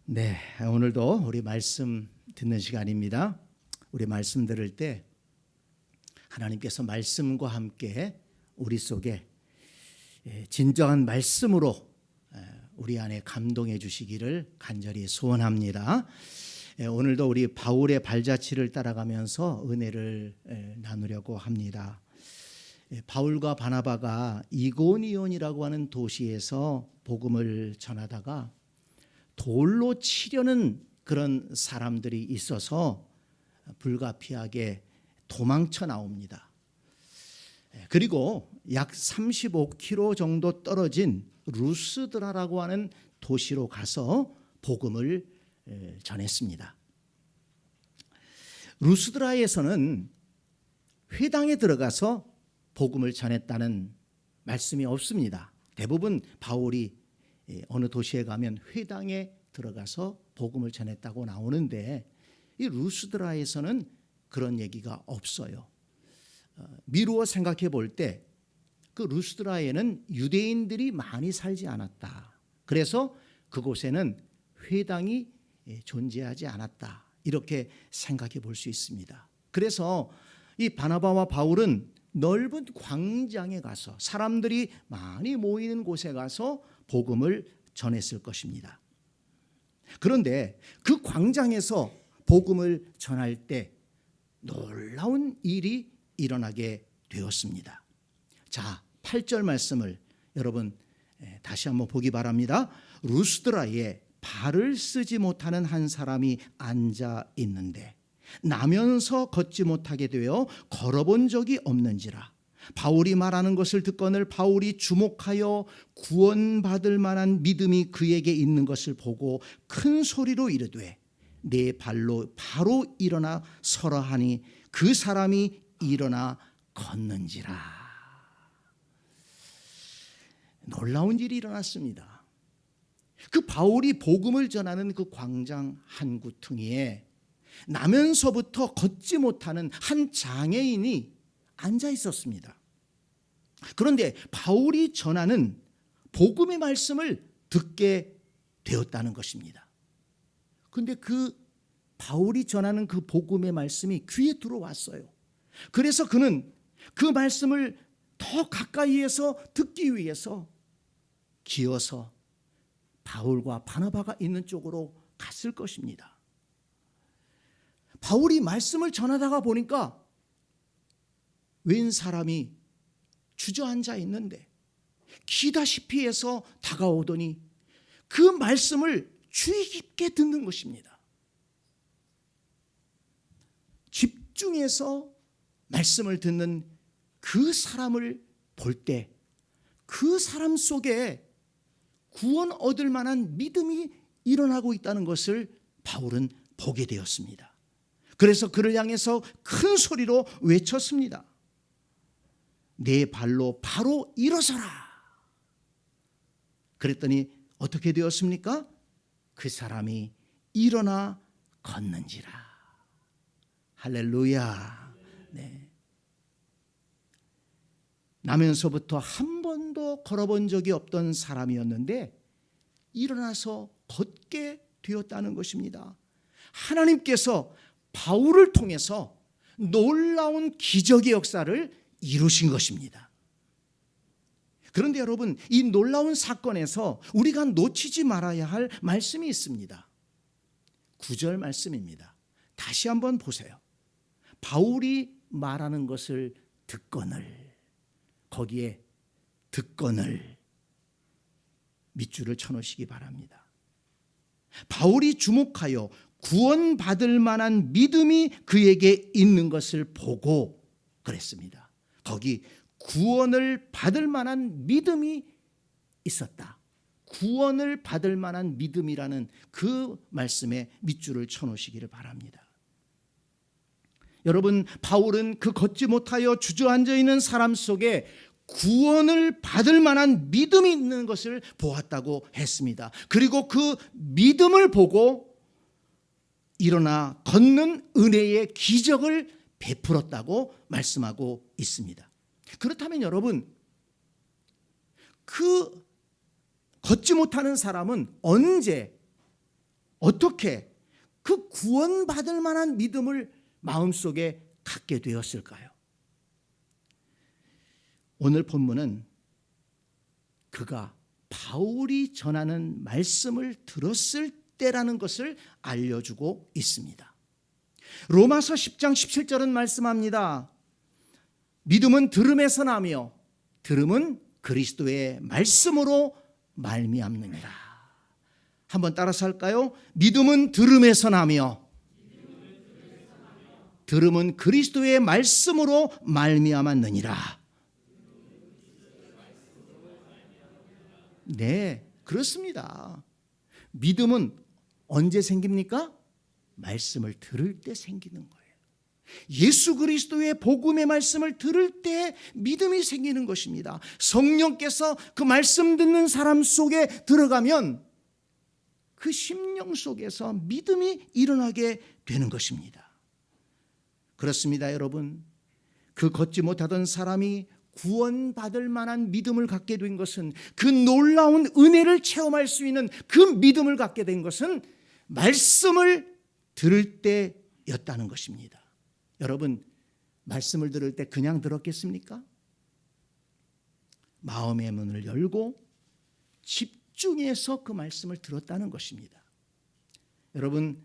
네, 오늘도 우리 말씀 듣는 시간입니다. 우리 말씀 들을 때 하나님께서 말씀과 함께 우리 속에 진정한 말씀으로 우리 안에 감동해 주시기를 간절히 소원합니다. 오늘도 우리 바울의 발자취를 따라가면서 은혜를 나누려고 합니다. 바울과 바나바가 이고니온이라고 하는 도시에서 복음을 전하다가 돌로 치려는 그런 사람들이 있어서 불가피하게 도망쳐 나옵니다. 그리고 약 35km 정도 떨어진 루스드라라고 하는 도시로 가서 복음을 전했습니다. 루스드라에서는 회당에 들어가서 복음을 전했다는 말씀이 없습니다. 대부분 바울이 어느 도시에 가면 회당에 들어가서 복음을 전했다고 나오는데 이 루스드라에서는 그런 얘기가 없어요. 미루어 생각해 볼 때 그 루스드라에는 유대인들이 많이 살지 않았다. 그래서 그곳에는 회당이 존재하지 않았다. 이렇게 생각해 볼 수 있습니다. 그래서 이 바나바와 바울은 넓은 광장에 가서 사람들이 많이 모이는 곳에 가서 복음을 전했을 것입니다. 그런데 그 광장에서 복음을 전할 때 놀라운 일이 일어나게 되었습니다. 자, 8절 말씀을 여러분 다시 한번 보기 바랍니다. 루스드라에 발을 쓰지 못하는 한 사람이 앉아 있는데 나면서 걷지 못하게 되어 걸어본 적이 없는지라. 바울이 말하는 것을 듣거늘 바울이 주목하여 구원받을 만한 믿음이 그에게 있는 것을 보고 큰 소리로 이르되 내 발로 바로 일어나 서라 하니 그 사람이 일어나 걷는지라. 놀라운 일이 일어났습니다. 그 바울이 복음을 전하는 그 광장 한 구퉁이에 나면서부터 걷지 못하는 한 장애인이 앉아 있었습니다. 그런데 바울이 전하는 복음의 말씀을 듣게 되었다는 것입니다. 그런데 그 바울이 전하는 그 복음의 말씀이 귀에 들어왔어요. 그래서 그는 그 말씀을 더 가까이에서 듣기 위해서 기어서 바울과 바나바가 있는 쪽으로 갔을 것입니다. 바울이 말씀을 전하다가 보니까 웬 사람이 주저앉아 있는데 기다시피 해서 다가오더니 그 말씀을 주의 깊게 듣는 것입니다. 집중해서 말씀을 듣는 그 사람을 볼 때 그 사람 속에 구원 얻을 만한 믿음이 일어나고 있다는 것을 바울은 보게 되었습니다. 그래서 그를 향해서 큰 소리로 외쳤습니다. 내 발로 바로 일어서라. 그랬더니 어떻게 되었습니까? 그 사람이 일어나 걷는지라. 할렐루야. 네. 나면서부터 한 번도 걸어본 적이 없던 사람이었는데 일어나서 걷게 되었다는 것입니다. 하나님께서 바울을 통해서 놀라운 기적의 역사를 이루신 것입니다. 그런데 여러분, 이 놀라운 사건에서 우리가 놓치지 말아야 할 말씀이 있습니다. 9절 말씀입니다. 다시 한번 보세요. 바울이 말하는 것을 듣거늘, 거기에 듣거늘 밑줄을 쳐놓으시기 바랍니다. 바울이 주목하여 구원받을 만한 믿음이 그에게 있는 것을 보고 그랬습니다. 거기 구원을 받을 만한 믿음이 있었다. 구원을 받을 만한 믿음이라는 그 말씀에 밑줄을 쳐놓으시기를 바랍니다. 여러분, 바울은 그 걷지 못하여 주저앉아 있는 사람 속에 구원을 받을 만한 믿음이 있는 것을 보았다고 했습니다. 그리고 그 믿음을 보고 일어나 걷는 은혜의 기적을 베풀었다고 말씀하고 있습니다. 그렇다면 여러분, 그 걷지 못하는 사람은 언제 어떻게 그 구원받을 만한 믿음을 마음속에 갖게 되었을까요? 오늘 본문은 그가 바울이 전하는 말씀을 들었을 때라는 것을 알려주고 있습니다. 로마서 10장 17절은 말씀합니다. 믿음은 들음에서 나며 들음은 그리스도의 말씀으로 말미암느니라. 한번 따라서 할까요? 믿음은 들음에서 나며 들음은 그리스도의 말씀으로 말미암았느니라. 네, 그렇습니다. 믿음은 언제 생깁니까? 말씀을 들을 때 생기는 거예요. 예수 그리스도의 복음의 말씀을 들을 때 믿음이 생기는 것입니다. 성령께서 그 말씀 듣는 사람 속에 들어가면 그 심령 속에서 믿음이 일어나게 되는 것입니다. 그렇습니다, 여러분. 그 걷지 못하던 사람이 구원받을 만한 믿음을 갖게 된 것은, 그 놀라운 은혜를 체험할 수 있는 그 믿음을 갖게 된 것은 말씀을 들을 때였다는 것입니다. 여러분, 말씀을 들을 때 그냥 들었겠습니까? 마음의 문을 열고 집중해서 그 말씀을 들었다는 것입니다. 여러분,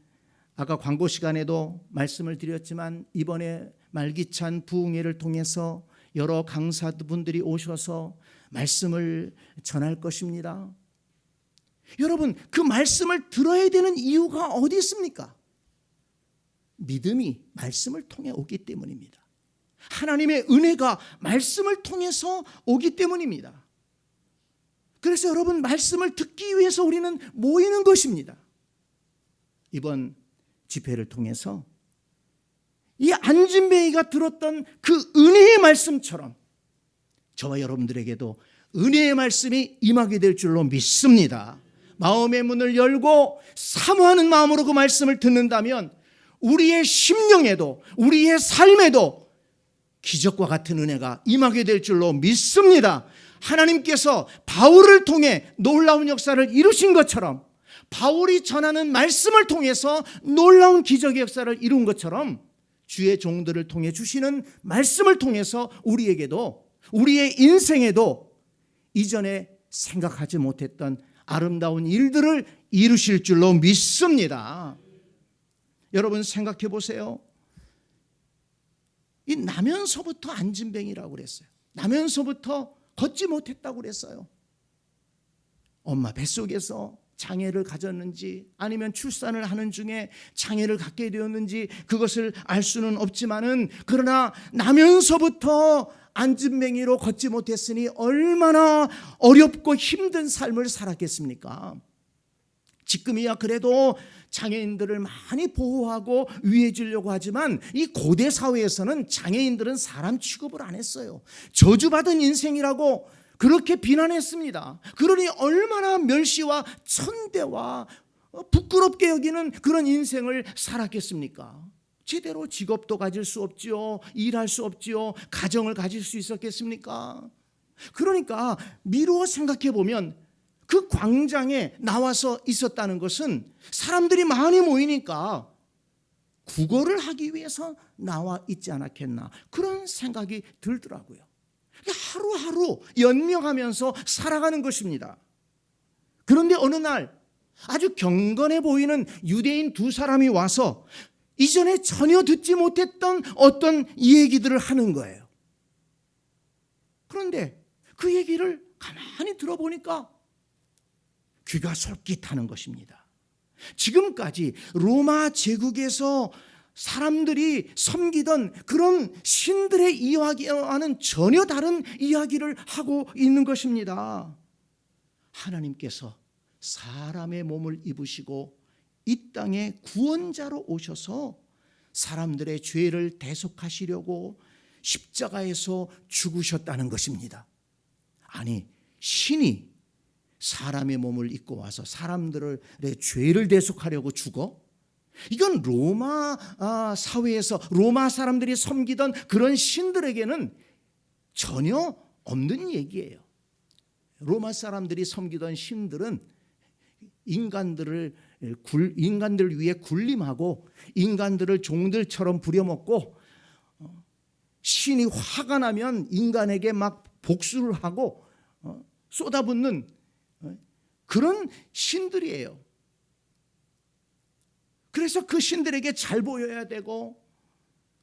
아까 광고 시간에도 말씀을 드렸지만 이번에 말기찬 부흥회를 통해서 여러 강사분들이 오셔서 말씀을 전할 것입니다. 여러분, 그 말씀을 들어야 되는 이유가 어디 있습니까? 믿음이 말씀을 통해 오기 때문입니다. 하나님의 은혜가 말씀을 통해서 오기 때문입니다. 그래서 여러분, 말씀을 듣기 위해서 우리는 모이는 것입니다. 이번 집회를 통해서 이 안진뱅이가 들었던 그 은혜의 말씀처럼 저와 여러분들에게도 은혜의 말씀이 임하게 될 줄로 믿습니다. 마음의 문을 열고 사모하는 마음으로 그 말씀을 듣는다면 우리의 심령에도 우리의 삶에도 기적과 같은 은혜가 임하게 될 줄로 믿습니다. 하나님께서 바울을 통해 놀라운 역사를 이루신 것처럼, 바울이 전하는 말씀을 통해서 놀라운 기적의 역사를 이룬 것처럼 주의 종들을 통해 주시는 말씀을 통해서 우리에게도, 우리의 인생에도 이전에 생각하지 못했던 아름다운 일들을 이루실 줄로 믿습니다. 여러분, 생각해 보세요. 이 나면서부터 안진뱅이라고 그랬어요. 나면서부터 걷지 못했다고 그랬어요. 엄마 뱃속에서 장애를 가졌는지 아니면 출산을 하는 중에 장애를 갖게 되었는지 그것을 알 수는 없지만은, 그러나 나면서부터 안진뱅이로 걷지 못했으니 얼마나 어렵고 힘든 삶을 살았겠습니까? 지금이야 그래도 장애인들을 많이 보호하고 위해 주려고 하지만 이 고대 사회에서는 장애인들은 사람 취급을 안 했어요. 저주받은 인생이라고 그렇게 비난했습니다. 그러니 얼마나 멸시와 천대와 부끄럽게 여기는 그런 인생을 살았겠습니까? 제대로 직업도 가질 수 없지요. 일할 수 없지요. 가정을 가질 수 있었겠습니까? 그러니까 미루어 생각해 보면 그 광장에 나와서 있었다는 것은 사람들이 많이 모이니까 구걸을 하기 위해서 나와 있지 않았겠나, 그런 생각이 들더라고요. 하루하루 연명하면서 살아가는 것입니다. 그런데 어느 날 아주 경건해 보이는 유대인 두 사람이 와서 이전에 전혀 듣지 못했던 어떤 얘기들을 하는 거예요. 그런데 그 얘기를 가만히 들어보니까 귀가 솔깃하는 것입니다. 지금까지 로마 제국에서 사람들이 섬기던 그런 신들의 이야기와는 전혀 다른 이야기를 하고 있는 것입니다. 하나님께서 사람의 몸을 입으시고 이 땅에 구원자로 오셔서 사람들의 죄를 대속하시려고 십자가에서 죽으셨다는 것입니다. 아니, 신이 사람의 몸을 입고 와서 사람들의 죄를 대속하려고 죽어? 이건 로마 사회에서 로마 사람들이 섬기던 그런 신들에게는 전혀 없는 얘기예요. 로마 사람들이 섬기던 신들은 인간들을 인간들을 위해 군림하고 인간들을 종들처럼 부려먹고 신이 화가 나면 인간에게 막 복수를 하고 쏟아붓는 그런 신들이에요. 그래서 그 신들에게 잘 보여야 되고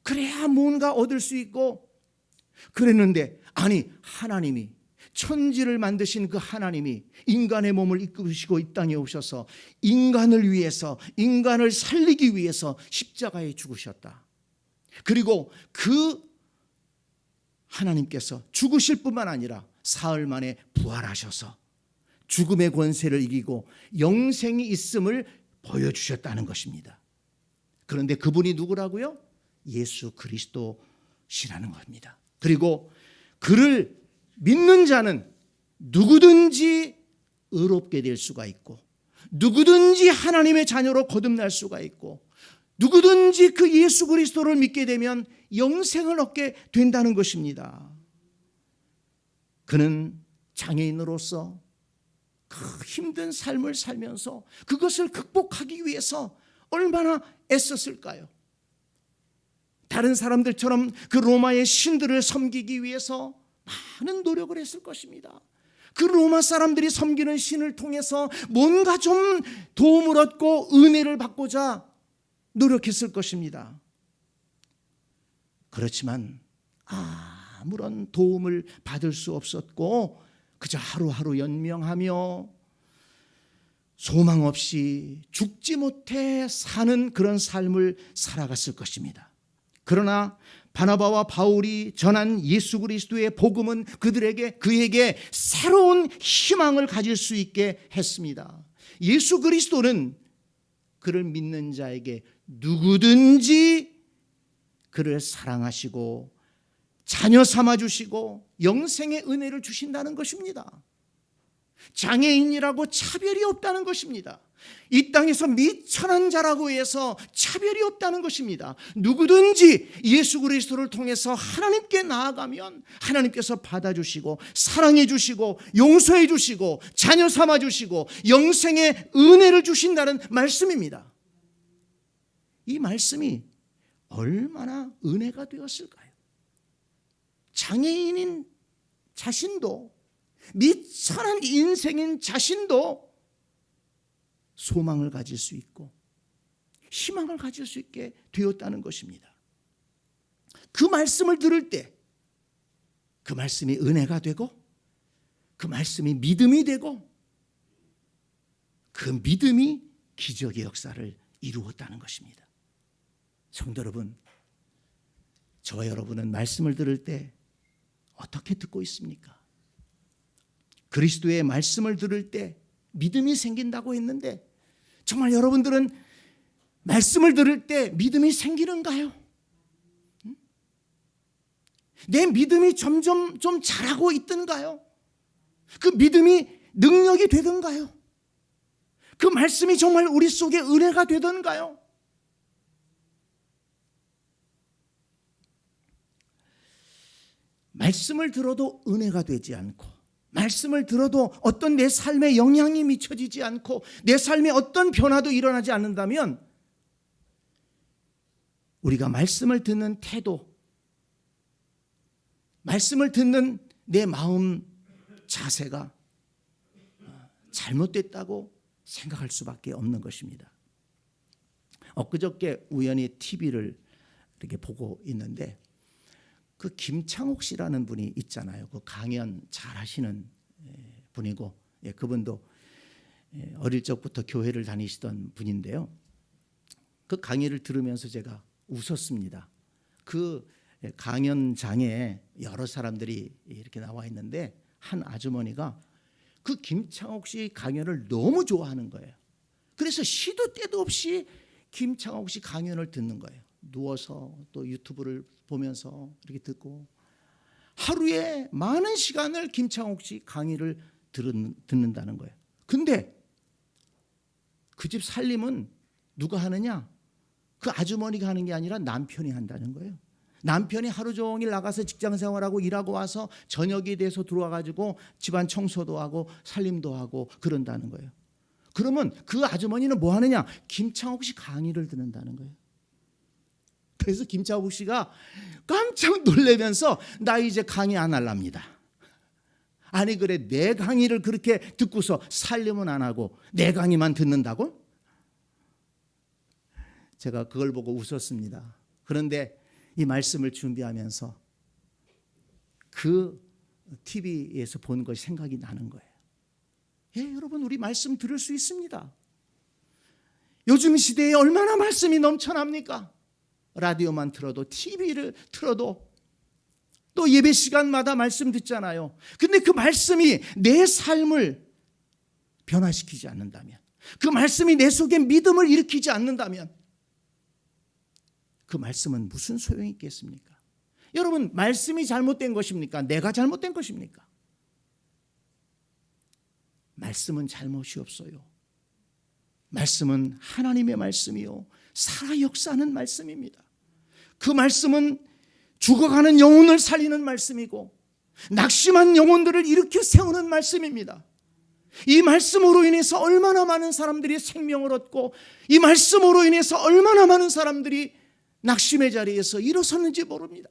그래야 뭔가 얻을 수 있고 그랬는데, 아니, 하나님이, 천지를 만드신 그 하나님이 인간의 몸을 이끄시고 이 땅에 오셔서 인간을 위해서, 인간을 살리기 위해서 십자가에 죽으셨다. 그리고 그 하나님께서 죽으실 뿐만 아니라 사흘 만에 부활하셔서 죽음의 권세를 이기고 영생이 있음을 보여주셨다는 것입니다. 그런데 그분이 누구라고요? 예수 그리스도시라는 겁니다. 그리고 그를 믿는 자는 누구든지 의롭게 될 수가 있고, 누구든지 하나님의 자녀로 거듭날 수가 있고, 누구든지 그 예수 그리스도를 믿게 되면 영생을 얻게 된다는 것입니다. 그는 장애인으로서 그 힘든 삶을 살면서 그것을 극복하기 위해서 얼마나 애썼을까요? 다른 사람들처럼 그 로마의 신들을 섬기기 위해서 많은 노력을 했을 것입니다. 그 로마 사람들이 섬기는 신을 통해서 뭔가 좀 도움을 얻고 은혜를 받고자 노력했을 것입니다. 그렇지만 아무런 도움을 받을 수 없었고 그저 하루하루 연명하며 소망 없이 죽지 못해 사는 그런 삶을 살아갔을 것입니다. 그러나 바나바와 바울이 전한 예수 그리스도의 복음은 그에게 새로운 희망을 가질 수 있게 했습니다. 예수 그리스도는 그를 믿는 자에게 누구든지 그를 사랑하시고 자녀 삼아주시고 영생의 은혜를 주신다는 것입니다. 장애인이라고 차별이 없다는 것입니다. 이 땅에서 미천한 자라고 해서 차별이 없다는 것입니다. 누구든지 예수 그리스도를 통해서 하나님께 나아가면 하나님께서 받아주시고 사랑해 주시고 용서해 주시고 자녀 삼아 주시고 영생의 은혜를 주신다는 말씀입니다. 이 말씀이 얼마나 은혜가 되었을까요? 장애인인 자신도, 미천한 인생인 자신도 소망을 가질 수 있고 희망을 가질 수 있게 되었다는 것입니다. 그 말씀을 들을 때 그 말씀이 은혜가 되고 그 말씀이 믿음이 되고 그 믿음이 기적의 역사를 이루었다는 것입니다. 성도 여러분, 저와 여러분은 말씀을 들을 때 어떻게 듣고 있습니까? 그리스도의 말씀을 들을 때 믿음이 생긴다고 했는데 정말 여러분들은 말씀을 들을 때 믿음이 생기는가요? 내 믿음이 점점 좀 자라고 있던가요? 그 믿음이 능력이 되던가요? 그 말씀이 정말 우리 속에 은혜가 되던가요? 말씀을 들어도 은혜가 되지 않고, 말씀을 들어도 어떤 내 삶에 영향이 미쳐지지 않고 내 삶에 어떤 변화도 일어나지 않는다면 우리가 말씀을 듣는 태도, 말씀을 듣는 내 마음 자세가 잘못됐다고 생각할 수밖에 없는 것입니다. 엊그저께 우연히 TV를 이렇게 보고 있는데 그 김창옥 씨라는 분이 있잖아요. 그 강연 잘 하시는 분이고, 그분도 어릴 적부터 교회를 다니시던 분인데요. 그 강의를 들으면서 제가 웃었습니다. 그 강연장에 여러 사람들이 이렇게 나와 있는데 한 아주머니가 그 김창옥 씨 강연을 너무 좋아하는 거예요. 그래서 시도 때도 없이 김창옥 씨 강연을 듣는 거예요. 누워서 또 유튜브를 보면서 이렇게 듣고 하루에 많은 시간을 김창옥 씨 강의를 듣는다는 거예요. 근데 그 집 살림은 누가 하느냐? 그 아주머니가 하는 게 아니라 남편이 한다는 거예요. 남편이 하루 종일 나가서 직장 생활하고 일하고 와서 저녁이 돼서 들어와 가지고 집안 청소도 하고 살림도 하고 그런다는 거예요. 그러면 그 아주머니는 뭐 하느냐? 김창옥 씨 강의를 듣는다는 거예요. 그래서 김창옥 씨가 깜짝 놀라면서 나 이제 강의 안 할랍니다. 아니 그래 내 강의를 그렇게 듣고서 살림은 안 하고 내 강의만 듣는다고? 제가 그걸 보고 웃었습니다. 그런데 이 말씀을 준비하면서 그 TV에서 본 것이 생각이 나는 거예요. 예, 여러분 우리 말씀 들을 수 있습니다. 요즘 시대에 얼마나 말씀이 넘쳐납니까? 라디오만 틀어도 TV를 틀어도 또 예배 시간마다 말씀 듣잖아요. 근데 그 말씀이 내 삶을 변화시키지 않는다면, 그 말씀이 내 속에 믿음을 일으키지 않는다면 그 말씀은 무슨 소용이 있겠습니까? 여러분 말씀이 잘못된 것입니까? 내가 잘못된 것입니까? 말씀은 잘못이 없어요. 말씀은 하나님의 말씀이요 살아 역사하는 말씀입니다. 그 말씀은 죽어가는 영혼을 살리는 말씀이고 낙심한 영혼들을 일으켜 세우는 말씀입니다. 이 말씀으로 인해서 얼마나 많은 사람들이 생명을 얻고 이 말씀으로 인해서 얼마나 많은 사람들이 낙심의 자리에서 일어섰는지 모릅니다.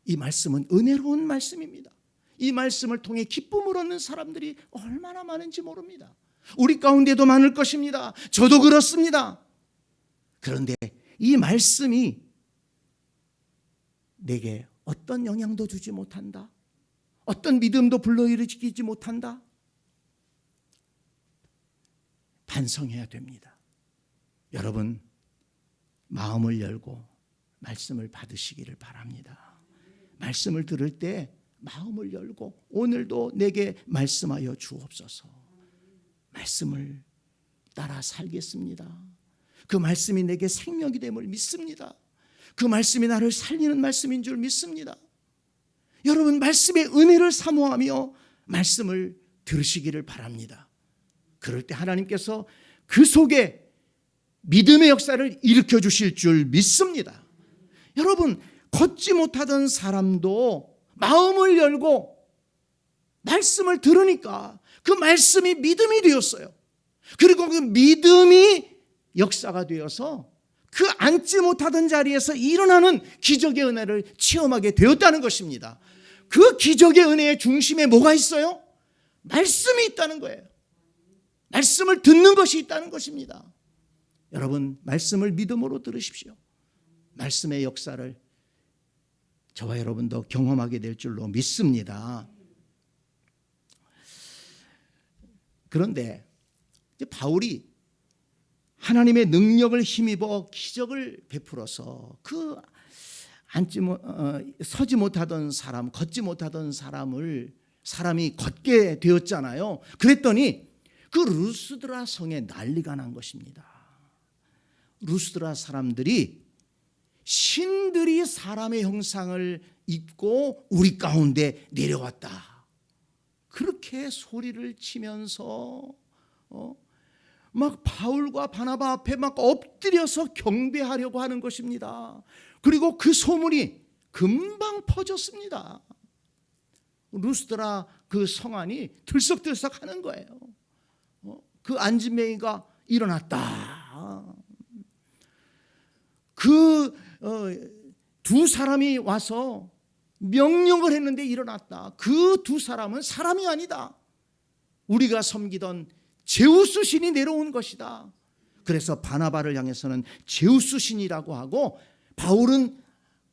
이 말씀은 은혜로운 말씀입니다. 이 말씀을 통해 기쁨을 얻는 사람들이 얼마나 많은지 모릅니다. 우리 가운데도 많을 것입니다. 저도 그렇습니다. 그런데 이 말씀이 내게 어떤 영향도 주지 못한다. 어떤 믿음도 불러일으키지 못한다. 반성해야 됩니다. 여러분 마음을 열고 말씀을 받으시기를 바랍니다. 말씀을 들을 때 마음을 열고 오늘도 내게 말씀하여 주옵소서. 말씀을 따라 살겠습니다. 그 말씀이 내게 생명이 됨을 믿습니다. 그 말씀이 나를 살리는 말씀인 줄 믿습니다. 여러분 말씀의 은혜를 사모하며 말씀을 들으시기를 바랍니다. 그럴 때 하나님께서 그 속에 믿음의 역사를 일으켜 주실 줄 믿습니다. 여러분 걷지 못하던 사람도 마음을 열고 말씀을 들으니까 그 말씀이 믿음이 되었어요. 그리고 그 믿음이 역사가 되어서 그 앉지 못하던 자리에서 일어나는 기적의 은혜를 체험하게 되었다는 것입니다. 그 기적의 은혜의 중심에 뭐가 있어요? 말씀이 있다는 거예요. 말씀을 듣는 것이 있다는 것입니다. 여러분 말씀을 믿음으로 들으십시오. 말씀의 역사를 저와 여러분도 경험하게 될 줄로 믿습니다. 그런데 이제 바울이 하나님의 능력을 힘입어 기적을 베풀어서 그 서지 못하던 사람, 걷지 못하던 사람이 걷게 되었잖아요. 그랬더니 그 루스드라 성에 난리가 난 것입니다. 루스드라 사람들이 신들이 사람의 형상을 입고 우리 가운데 내려왔다. 그렇게 소리를 치면서 막 바울과 바나바 앞에 막 엎드려서 경배하려고 하는 것입니다. 그리고 그 소문이 금방 퍼졌습니다. 루스드라 그 성안이 들썩들썩 하는 거예요. 그 안진뱅이가 일어났다. 그 두 사람이 와서 명령을 했는데 일어났다. 그 두 사람은 사람이 아니다. 우리가 섬기던 제우스 신이 내려온 것이다. 그래서 바나바를 향해서는 제우스 신이라고 하고 바울은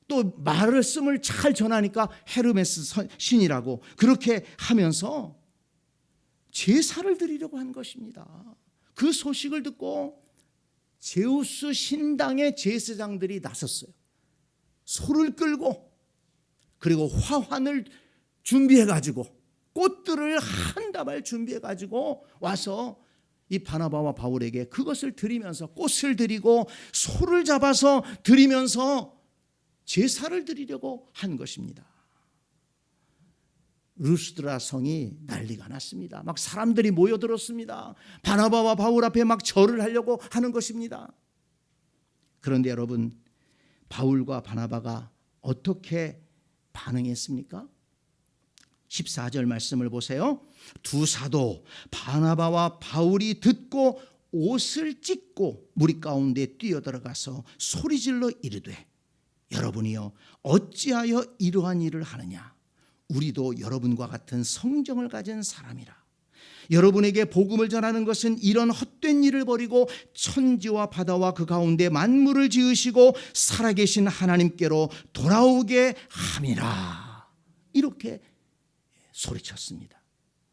또 말씀을 잘 전하니까 헤르메스 신이라고 그렇게 하면서 제사를 드리려고 한 것입니다. 그 소식을 듣고 제우스 신당의 제사장들이 나섰어요. 소를 끌고 그리고 화환을 준비해가지고 꽃들을 한 다발 준비해가지고 와서 이 바나바와 바울에게 그것을 드리면서 꽃을 드리고 소를 잡아서 드리면서 제사를 드리려고 한 것입니다. 루스드라 성이 난리가 났습니다. 막 사람들이 모여들었습니다. 바나바와 바울 앞에 막 절을 하려고 하는 것입니다. 그런데 여러분 바울과 바나바가 어떻게 반응했습니까? 14절 말씀을 보세요. 두 사도 바나바와 바울이 듣고 옷을 찢고 무리 가운데 뛰어들어가서 소리질러 이르되 여러분이여 어찌하여 이러한 일을 하느냐. 우리도 여러분과 같은 성정을 가진 사람이라. 여러분에게 복음을 전하는 것은 이런 헛된 일을 버리고 천지와 바다와 그 가운데 만물을 지으시고 살아계신 하나님께로 돌아오게 함이라. 이렇게 소리쳤습니다.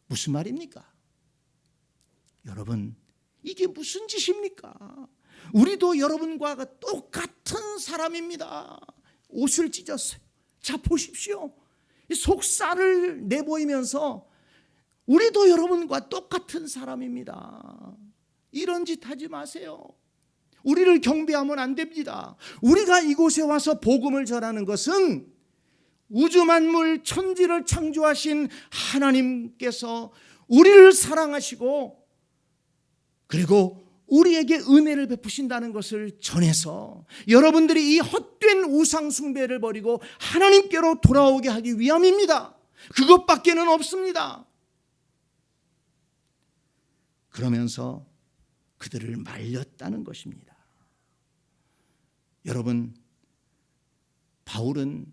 무슨 말입니까? 여러분, 이게 무슨 짓입니까? 우리도 여러분과 똑같은 사람입니다. 옷을 찢었어요. 자, 보십시오. 속살을 내보이면서 우리도 여러분과 똑같은 사람입니다. 이런 짓 하지 마세요. 우리를 경배하면 안 됩니다. 우리가 이곳에 와서 복음을 전하는 것은 우주 만물 천지를 창조하신 하나님께서 우리를 사랑하시고 그리고 우리에게 은혜를 베푸신다는 것을 전해서 여러분들이 이 헛된 우상 숭배를 버리고 하나님께로 돌아오게 하기 위함입니다. 그것밖에는 없습니다. 그러면서 그들을 말렸다는 것입니다. 여러분, 바울은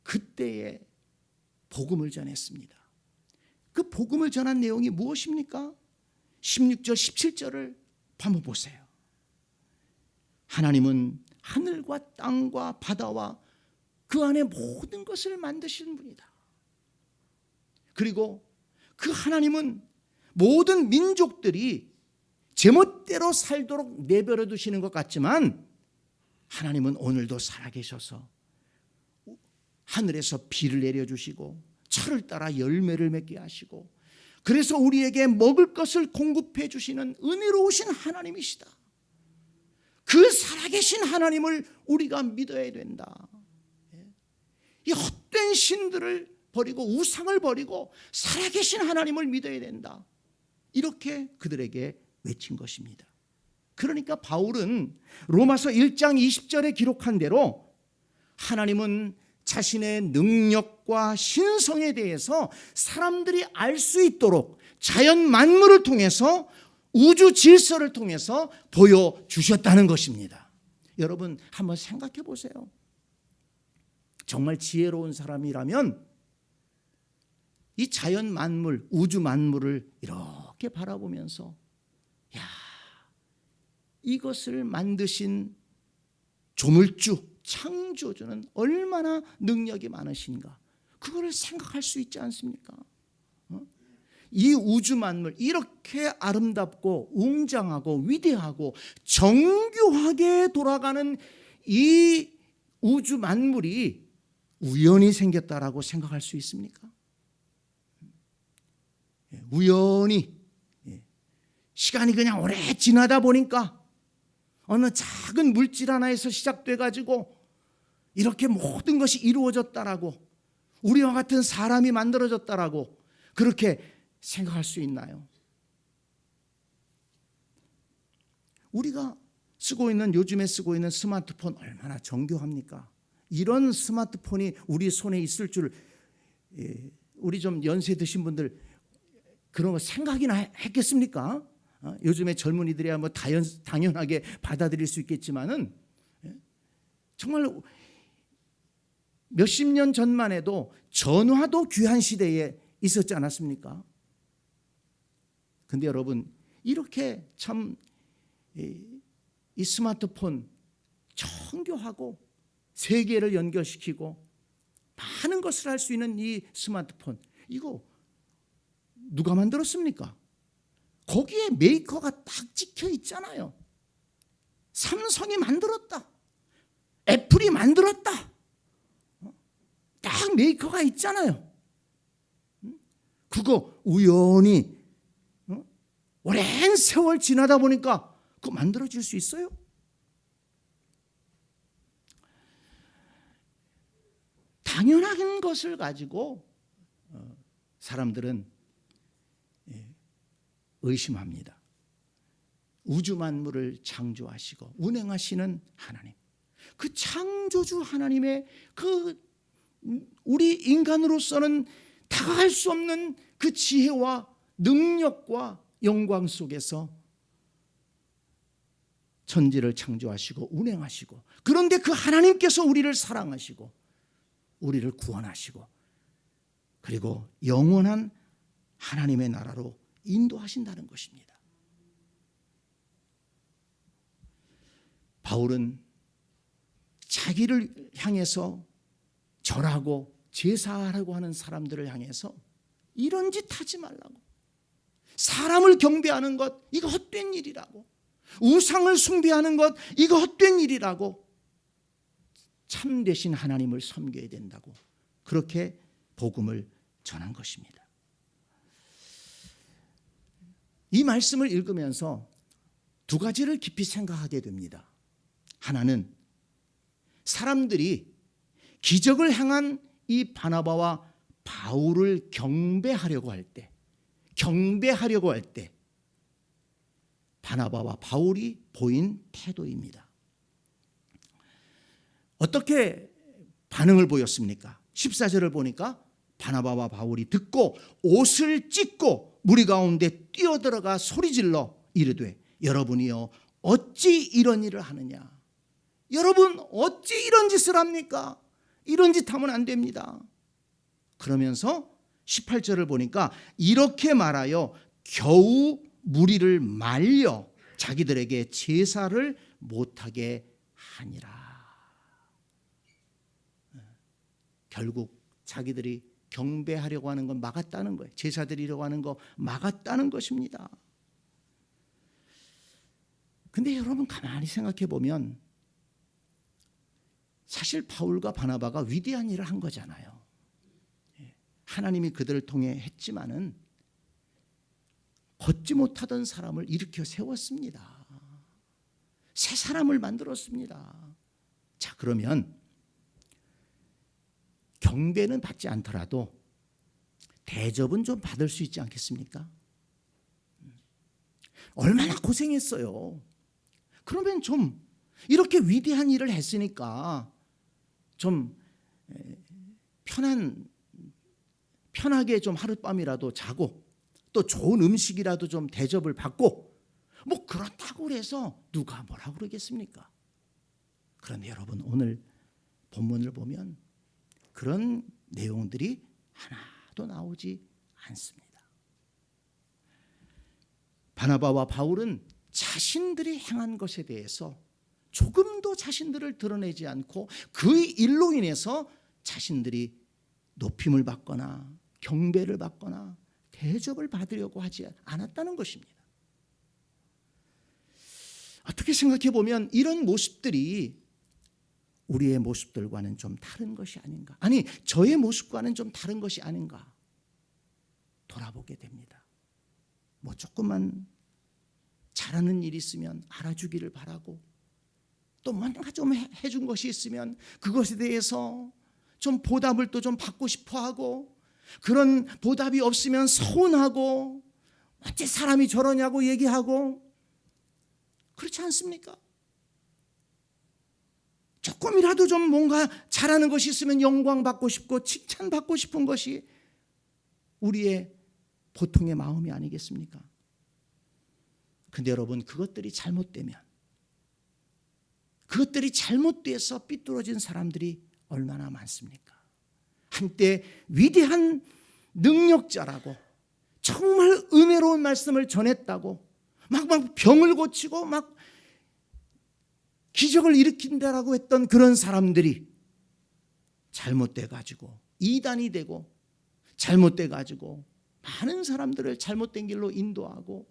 그때에 복음을 전했습니다. 그 복음을 전한 내용이 무엇입니까? 16절 17절을 한번 보세요. 하나님은 하늘과 땅과 바다와 그 안에 모든 것을 만드신 분이다. 그리고 그 하나님은 모든 민족들이 제멋대로 살도록 내버려 두시는 것 같지만 하나님은 오늘도 살아계셔서 하늘에서 비를 내려주시고 철을 따라 열매를 맺게 하시고 그래서 우리에게 먹을 것을 공급해 주시는 은혜로우신 하나님이시다. 그 살아계신 하나님을 우리가 믿어야 된다. 이 헛된 신들을 버리고 우상을 버리고 살아계신 하나님을 믿어야 된다. 이렇게 그들에게 외친 것입니다. 그러니까 바울은 로마서 1장 20절에 기록한 대로 하나님은 자신의 능력과 신성에 대해서 사람들이 알 수 있도록 자연 만물을 통해서 우주 질서를 통해서 보여주셨다는 것입니다. 여러분 한번 생각해 보세요. 정말 지혜로운 사람이라면 이 자연 만물, 우주 만물을 이렇게 바라보면서 야, 이것을 만드신 조물주, 창조주는 얼마나 능력이 많으신가. 그거를 생각할 수 있지 않습니까? 이 우주 만물 이렇게 아름답고 웅장하고 위대하고 정교하게 돌아가는 이 우주 만물이 우연히 생겼다라고 생각할 수 있습니까? 우연히 시간이 그냥 오래 지나다 보니까 어느 작은 물질 하나에서 시작돼 가지고 이렇게 모든 것이 이루어졌다라고 우리와 같은 사람이 만들어졌다라고 그렇게 생각할 수 있나요? 우리가 요즘에 쓰고 있는 스마트폰 얼마나 정교합니까? 이런 스마트폰이 우리 손에 있을 줄 우리 좀 연세 드신 분들 그런 거 생각이나 했겠습니까? 요즘에 젊은이들이야 뭐 당연하게 받아들일 수 있겠지만은 정말 몇십 년 전만 해도 전화도 귀한 시대에 있었지 않았습니까? 근데 여러분 이렇게 참 이 스마트폰 정교하고 세계를 연결시키고 많은 것을 할 수 있는 이 스마트폰 이거 누가 만들었습니까? 거기에 메이커가 딱 찍혀 있잖아요. 삼성이 만들었다. 애플이 만들었다. 딱 메이커가 있잖아요. 그거 우연히 오랜 세월 지나다 보니까 그거 만들어질 수 있어요? 당연한 것을 가지고 사람들은 의심합니다. 우주 만물을 창조하시고 운행하시는 하나님, 그 창조주 하나님의 그 우리 인간으로서는 다가갈 수 없는 그 지혜와 능력과 영광 속에서 천지를 창조하시고 운행하시고, 그런데 그 하나님께서 우리를 사랑하시고 우리를 구원하시고 그리고 영원한 하나님의 나라로 인도하신다는 것입니다. 바울은 자기를 향해서 절하고 제사하라고 하는 사람들을 향해서 이런 짓 하지 말라고, 사람을 경배하는 것 이거 헛된 일이라고, 우상을 숭배하는 것 이거 헛된 일이라고, 참되신 하나님을 섬겨야 된다고 그렇게 복음을 전한 것입니다. 이 말씀을 읽으면서 두 가지를 깊이 생각하게 됩니다. 하나는 사람들이 기적을 향한 이 바나바와 바울을 경배하려고 할 때 바나바와 바울이 보인 태도입니다. 어떻게 반응을 보였습니까? 14절을 보니까 바나바와 바울이 듣고 옷을 찢고 무리 가운데 뛰어들어가 소리질러 이르되 여러분이여 어찌 이런 일을 하느냐. 여러분 어찌 이런 짓을 합니까? 이런 짓 하면 안 됩니다. 그러면서 18절을 보니까 이렇게 말하여 겨우 무리를 말려 자기들에게 제사를 못하게 하니라. 결국 자기들이 경배하려고 하는 건 막았다는 거예요. 제사 드리려고 하는 거 막았다는 것입니다. 근데 여러분 가만히 생각해 보면 사실 바울과 바나바가 위대한 일을 한 거잖아요. 하나님이 그들을 통해 했지만은 걷지 못하던 사람을 일으켜 세웠습니다. 새 사람을 만들었습니다. 자, 그러면 경배는 받지 않더라도 대접은 좀 받을 수 있지 않겠습니까? 얼마나 고생했어요. 그러면 좀 이렇게 위대한 일을 했으니까 좀 편하게 좀 하룻밤이라도 자고 또 좋은 음식이라도 좀 대접을 받고 뭐 그렇다고 해서 누가 뭐라고 그러겠습니까? 그런데 여러분 오늘 본문을 보면 그런 내용들이 하나도 나오지 않습니다. 바나바와 바울은 자신들이 행한 것에 대해서 조금도 자신들을 드러내지 않고 그 일로 인해서 자신들이 높임을 받거나 경배를 받거나 대접을 받으려고 하지 않았다는 것입니다. 어떻게 생각해 보면 이런 모습들이 우리의 모습들과는 좀 다른 것이 아닌가, 아니 저의 모습과는 좀 다른 것이 아닌가 돌아보게 됩니다. 뭐 조금만 잘하는 일이 있으면 알아주기를 바라고 또 뭔가 좀 해준 것이 있으면 그것에 대해서 좀 보답을 또 좀 받고 싶어하고, 그런 보답이 없으면 서운하고 어째 사람이 저러냐고 얘기하고, 그렇지 않습니까? 조금이라도 좀 뭔가 잘하는 것이 있으면 영광받고 싶고 칭찬받고 싶은 것이 우리의 보통의 마음이 아니겠습니까? 근데 여러분 그것들이 잘못돼서 삐뚤어진 사람들이 얼마나 많습니까? 한때 위대한 능력자라고 정말 은혜로운 말씀을 전했다고 막 병을 고치고 막 기적을 일으킨다라고 했던 그런 사람들이 잘못돼가지고 이단이 되고 잘못돼가지고 많은 사람들을 잘못된 길로 인도하고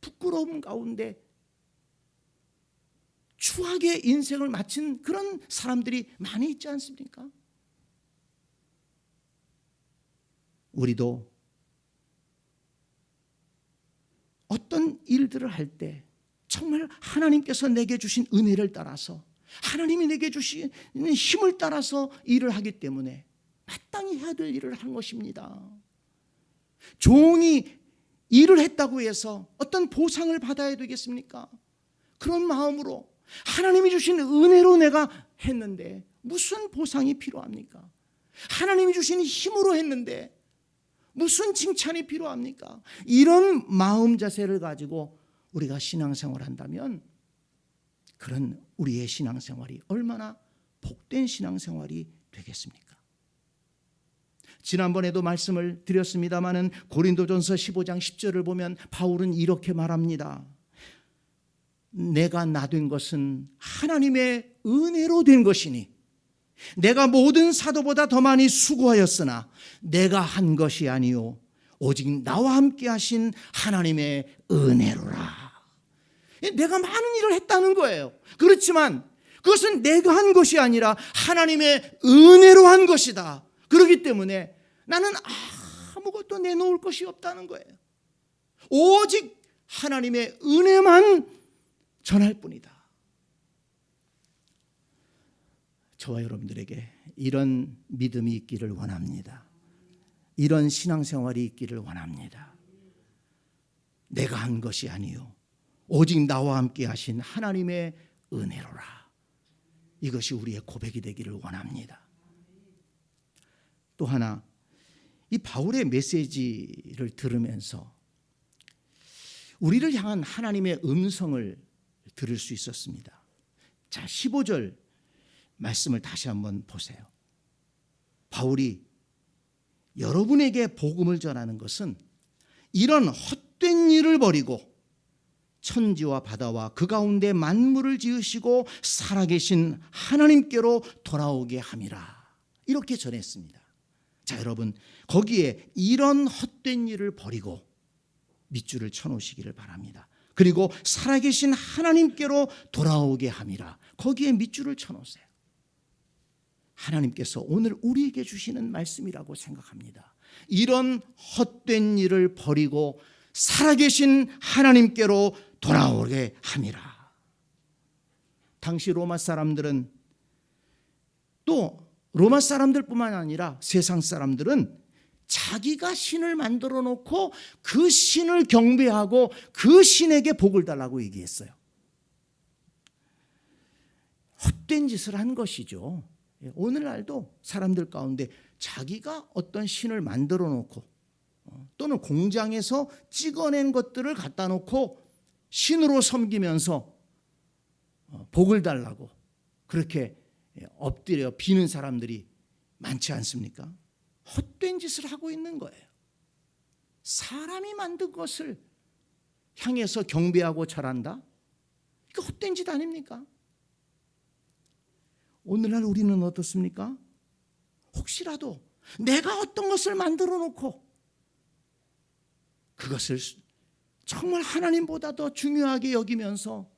부끄러움 가운데 추하게 인생을 마친 그런 사람들이 많이 있지 않습니까? 우리도 어떤 일들을 할 때 정말 하나님께서 내게 주신 은혜를 따라서 하나님이 내게 주신 힘을 따라서 일을 하기 때문에 마땅히 해야 될 일을 한 것입니다. 종이 일을 했다고 해서 어떤 보상을 받아야 되겠습니까? 그런 마음으로 하나님이 주신 은혜로 내가 했는데 무슨 보상이 필요합니까? 하나님이 주신 힘으로 했는데 무슨 칭찬이 필요합니까? 이런 마음 자세를 가지고 우리가 신앙생활을 한다면 그런 우리의 신앙생활이 얼마나 복된 신앙생활이 되겠습니까? 지난번에도 말씀을 드렸습니다마는 고린도전서 15장 10절을 보면 바울은 이렇게 말합니다. 내가 나 된 것은 하나님의 은혜로 된 것이니 내가 모든 사도보다 더 많이 수고하였으나 내가 한 것이 아니요 오직 나와 함께 하신 하나님의 은혜로라. 내가 많은 일을 했다는 거예요. 그렇지만 그것은 내가 한 것이 아니라 하나님의 은혜로 한 것이다. 그렇기 때문에 나는 아무것도 내놓을 것이 없다는 거예요. 오직 하나님의 은혜만 전할 뿐이다. 저와 여러분들에게 이런 믿음이 있기를 원합니다. 이런 신앙생활이 있기를 원합니다. 내가 한 것이 아니요 오직 나와 함께 하신 하나님의 은혜로라. 이것이 우리의 고백이 되기를 원합니다. 또 하나, 이 바울의 메시지를 들으면서 우리를 향한 하나님의 음성을 들을 수 있었습니다. 자, 15절 말씀을 다시 한번 보세요. 바울이 여러분에게 복음을 전하는 것은 이런 헛된 일을 버리고 천지와 바다와 그 가운데 만물을 지으시고 살아계신 하나님께로 돌아오게 함이라. 이렇게 전했습니다. 자, 여러분, 거기에 이런 헛된 일을 버리고 밑줄을 쳐놓으시기를 바랍니다. 그리고 살아계신 하나님께로 돌아오게 함이라. 거기에 밑줄을 쳐놓으세요. 하나님께서 오늘 우리에게 주시는 말씀이라고 생각합니다. 이런 헛된 일을 버리고 살아계신 하나님께로 돌아오게 함이라. 당시 로마 사람들은, 또 로마 사람들뿐만 아니라 세상 사람들은 자기가 신을 만들어 놓고 그 신을 경배하고 그 신에게 복을 달라고 얘기했어요. 헛된 짓을 한 것이죠. 오늘날도 사람들 가운데 자기가 어떤 신을 만들어 놓고 또는 공장에서 찍어낸 것들을 갖다 놓고 신으로 섬기면서 복을 달라고 그렇게 엎드려 비는 사람들이 많지 않습니까? 헛된 짓을 하고 있는 거예요. 사람이 만든 것을 향해서 경배하고 절한다? 이거 헛된 짓 아닙니까? 오늘날 우리는 어떻습니까? 혹시라도 내가 어떤 것을 만들어 놓고 그것을 정말 하나님보다 더 중요하게 여기면서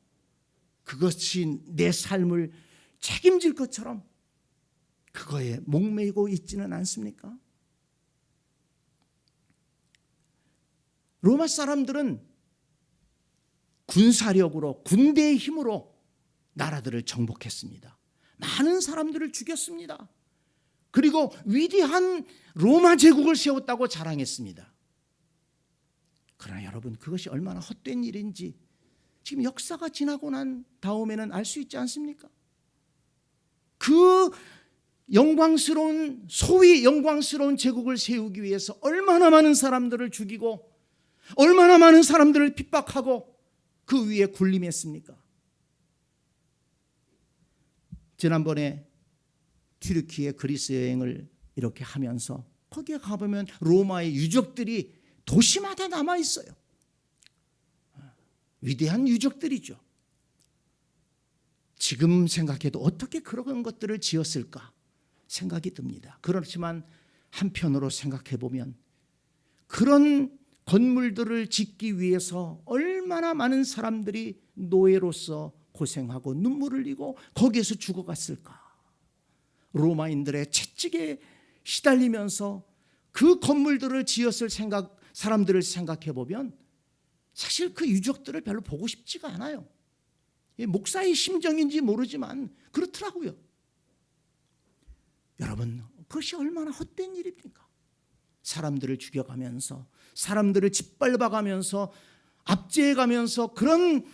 그것이 내 삶을 책임질 것처럼 그거에 목매이고 있지는 않습니까? 로마 사람들은 군사력으로, 군대의 힘으로 나라들을 정복했습니다. 많은 사람들을 죽였습니다. 그리고 위대한 로마 제국을 세웠다고 자랑했습니다. 그러나 여러분, 그것이 얼마나 헛된 일인지 지금 역사가 지나고 난 다음에는 알 수 있지 않습니까? 그 영광스러운, 소위 영광스러운 제국을 세우기 위해서 얼마나 많은 사람들을 죽이고 얼마나 많은 사람들을 핍박하고 그 위에 군림했습니까? 지난번에 튀르키예 그리스 여행을 이렇게 하면서 거기에 가보면 로마의 유적들이 도시마다 남아 있어요. 위대한 유적들이죠. 지금 생각해도 어떻게 그런 것들을 지었을까 생각이 듭니다. 그렇지만 한편으로 생각해 보면 그런 건물들을 짓기 위해서 얼마나 많은 사람들이 노예로서 고생하고 눈물을 흘리고 거기에서 죽어갔을까. 로마인들의 채찍에 시달리면서 그 건물들을 지었을 사람들을 생각해 보면 사실 그 유적들을 별로 보고 싶지가 않아요. 목사의 심정인지 모르지만 그렇더라고요. 여러분, 그것이 얼마나 헛된 일입니까? 사람들을 죽여가면서, 사람들을 짓밟아가면서, 압제해가면서 그런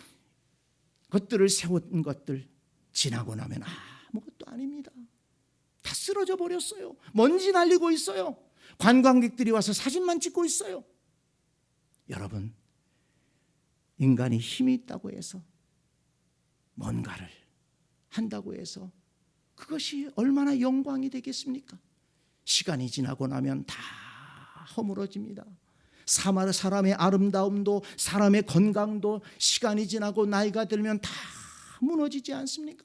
것들을 세운 것들 지나고 나면 아무것도 아닙니다. 다 쓰러져 버렸어요. 먼지 날리고 있어요. 관광객들이 와서 사진만 찍고 있어요. 여러분, 인간이 힘이 있다고 해서 뭔가를 한다고 해서 그것이 얼마나 영광이 되겠습니까? 시간이 지나고 나면 다 허물어집니다. 사람의 아름다움도 사람의 건강도 시간이 지나고 나이가 들면 다 무너지지 않습니까?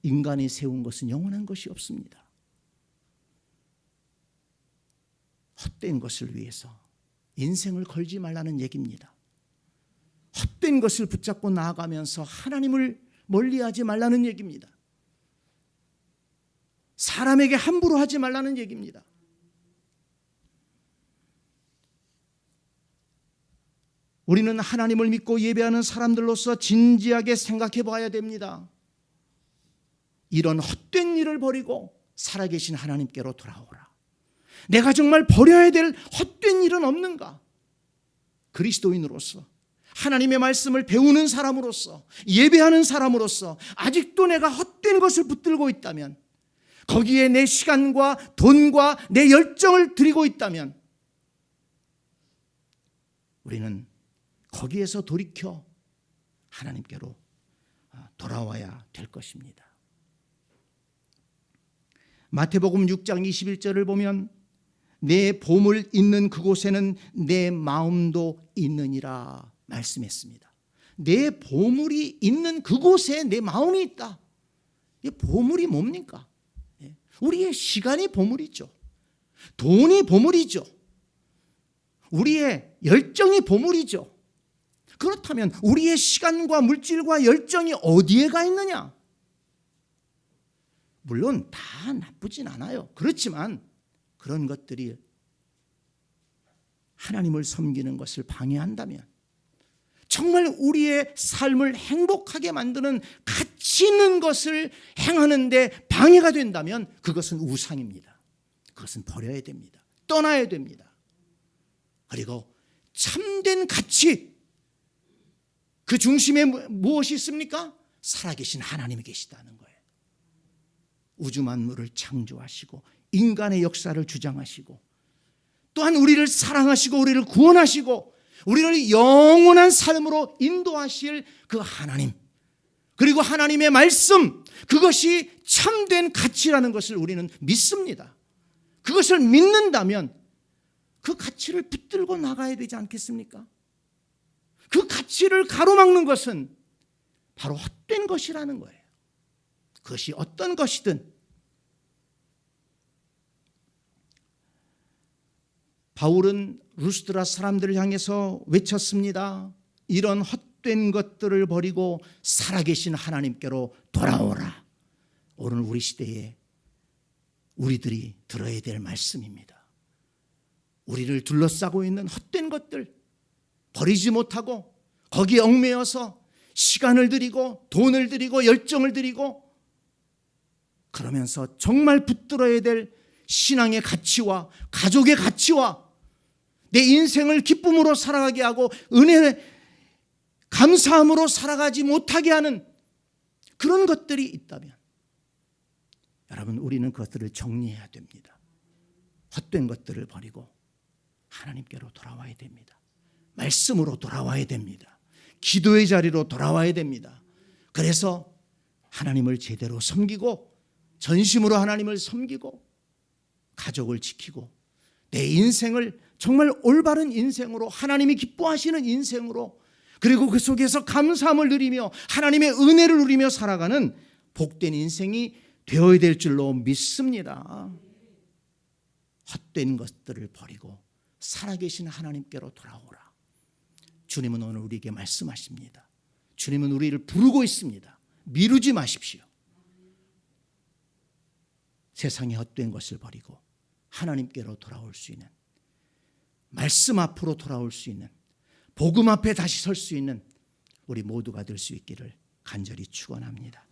인간이 세운 것은 영원한 것이 없습니다. 헛된 것을 위해서 인생을 걸지 말라는 얘기입니다. 헛된 것을 붙잡고 나아가면서 하나님을 멀리하지 말라는 얘기입니다. 사람에게 함부로 하지 말라는 얘기입니다. 우리는 하나님을 믿고 예배하는 사람들로서 진지하게 생각해 봐야 됩니다. 이런 헛된 일을 버리고 살아계신 하나님께로 돌아오라. 내가 정말 버려야 될 헛된 일은 없는가? 그리스도인으로서, 하나님의 말씀을 배우는 사람으로서, 예배하는 사람으로서 아직도 내가 헛된 것을 붙들고 있다면, 거기에 내 시간과 돈과 내 열정을 들이고 있다면 우리는 거기에서 돌이켜 하나님께로 돌아와야 될 것입니다. 마태복음 6장 21절을 보면 내 보물 있는 그곳에는 내 마음도 있느니라 말씀했습니다. 내 보물이 있는 그곳에 내 마음이 있다. 이 보물이 뭡니까? 우리의 시간이 보물이죠. 돈이 보물이죠. 우리의 열정이 보물이죠. 그렇다면 우리의 시간과 물질과 열정이 어디에 가 있느냐? 물론 다 나쁘진 않아요. 그렇지만 그런 것들이 하나님을 섬기는 것을 방해한다면, 정말 우리의 삶을 행복하게 만드는 가치 있는 것을 행하는데 방해가 된다면 그것은 우상입니다. 그것은 버려야 됩니다. 떠나야 됩니다. 그리고 참된 가치, 그 중심에 무엇이 있습니까? 살아계신 하나님이 계시다는 거예요. 우주 만물을 창조하시고 인간의 역사를 주장하시고 또한 우리를 사랑하시고 우리를 구원하시고 우리를 영원한 삶으로 인도하실 그 하나님, 그리고 하나님의 말씀, 그것이 참된 가치라는 것을 우리는 믿습니다. 그것을 믿는다면 그 가치를 붙들고 나가야 되지 않겠습니까? 그 가치를 가로막는 것은 바로 헛된 것이라는 거예요. 그것이 어떤 것이든. 바울은 루스드라 사람들을 향해서 외쳤습니다. 이런 헛된 것들을 버리고 살아계신 하나님께로 돌아오라. 오늘 우리 시대에 우리들이 들어야 될 말씀입니다. 우리를 둘러싸고 있는 헛된 것들 버리지 못하고 거기에 얽매여서 시간을 들이고 돈을 들이고 열정을 들이고 그러면서 정말 붙들어야 될 신앙의 가치와 가족의 가치와 내 인생을 기쁨으로 살아가게 하고 은혜 감사함으로 살아가지 못하게 하는 그런 것들이 있다면 여러분, 우리는 그것들을 정리해야 됩니다. 헛된 것들을 버리고 하나님께로 돌아와야 됩니다. 말씀으로 돌아와야 됩니다. 기도의 자리로 돌아와야 됩니다. 그래서 하나님을 제대로 섬기고 전심으로 하나님을 섬기고 가족을 지키고 내 인생을 정말 올바른 인생으로, 하나님이 기뻐하시는 인생으로, 그리고 그 속에서 감사함을 누리며 하나님의 은혜를 누리며 살아가는 복된 인생이 되어야 될 줄로 믿습니다. 헛된 것들을 버리고 살아계신 하나님께로 돌아오라. 주님은 오늘 우리에게 말씀하십니다. 주님은 우리를 부르고 있습니다. 미루지 마십시오. 세상의 헛된 것을 버리고 하나님께로 돌아올 수 있는, 말씀 앞으로 돌아올 수 있는, 복음 앞에 다시 설 수 있는 우리 모두가 될 수 있기를 간절히 축원합니다.